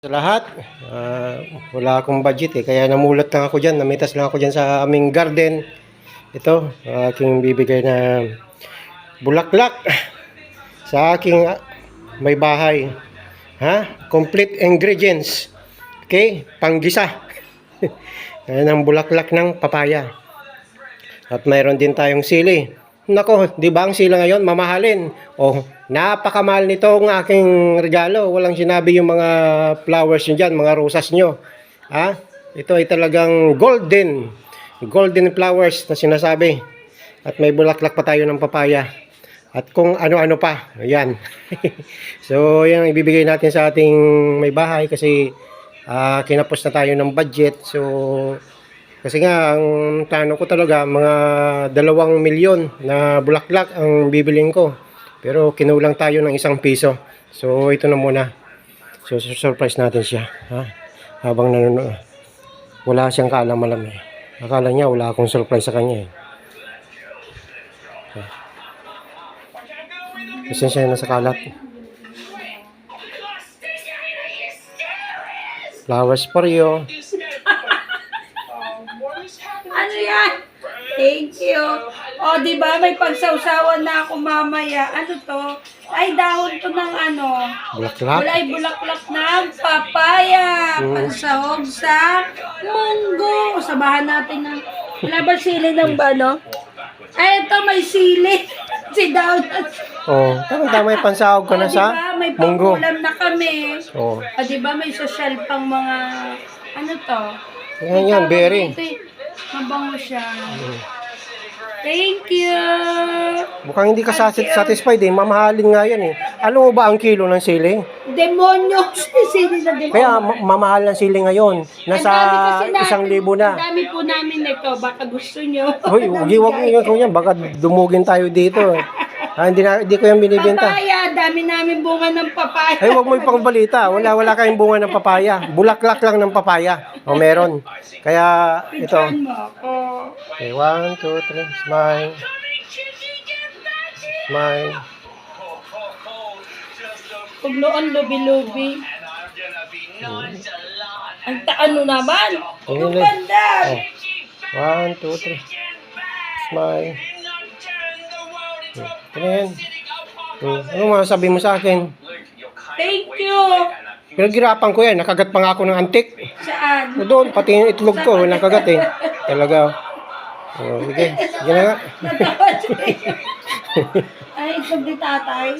Sa lahat, wala akong budget kaya namulat lang ako dyan, namitas lang ako dyan sa aming garden. Ito, aking bibigay na bulaklak sa aking may bahay. Complete ingredients. Okay, panggisa. Ayan ang bulaklak ng papaya. At mayroon din tayong sili. Nako, di ba ang sila ngayon mamahalin? Oh, napakamahal nito ang aking regalo. Walang sinabi yung mga flowers nyo dyan, mga rosas nyo. Ito ay talagang golden flowers na sinasabi. At may bulaklak pa tayo ng papaya. At kung ano-ano pa. Ayan. So, yan ang ibibigay natin sa ating may bahay kasi kinapos na tayo ng budget. So, kasi nga, ang plano ko talaga, mga 2 milyon na bulaklak ang bibiling ko. Pero kinulang tayo ng 1 piso. So, ito na muna. So, surprise natin siya. Habang nanonood. Wala siyang kaalam-alam eh. Akala niya, wala akong surprise sa kanya eh. Pasensya na sa kalat. Flowers for you. Ano yan? Thank you. O, di ba may pagsawsawan na ako mamaya. Ano to? Ay, dahon to ng ano? Bulaklak? Bulaklak ng papaya. Pansahog sa munggo. Samahan natin ng... Wala ba sili ng bano? Ay, ito may sili. Si dahon. Oh, tama yung pansahog ka na sa diba? May munggo. pangulam na kami. Oh. Di ba may social pang mga... Ano to? Yan, berry. Mabango siya. Thank you. Mukhang hindi ka satisfied eh. Mamahalin nga yan eh. Alam mo ba ang kilo ng sili? Demonyo. Sili na demonyo. Kaya mamahal ng sili ngayon. Nasa 1,000 na. Ang dami po namin nito. Baka gusto nyo. Hoy, huwag ko yan. Baka dumugin tayo dito. Hindi ko yan binibenta. Papaya. Dami namin bunga ng papaya. Ay, huwag mo ipang balita. Wala kayong bunga ng papaya. Bulaklak lang ng papaya. O meron. Kaya ito. Picturean mo ako. Okay, 1, 2, 3. Smile. Smile. Pag noon, lubi-lubi. Ang taano naman. Ang ganda. 1, 2, 3. Smile. Ano yan? Ano masasabi mo sa akin? Thank you. Pinaghirapan ko yan. Nakagat pa nga ako ng antik. Saan? Doon, pati yung itlog ko. Nakagat eh. Talaga. Sige. Sige na nga. Ay, itlog ni tatay.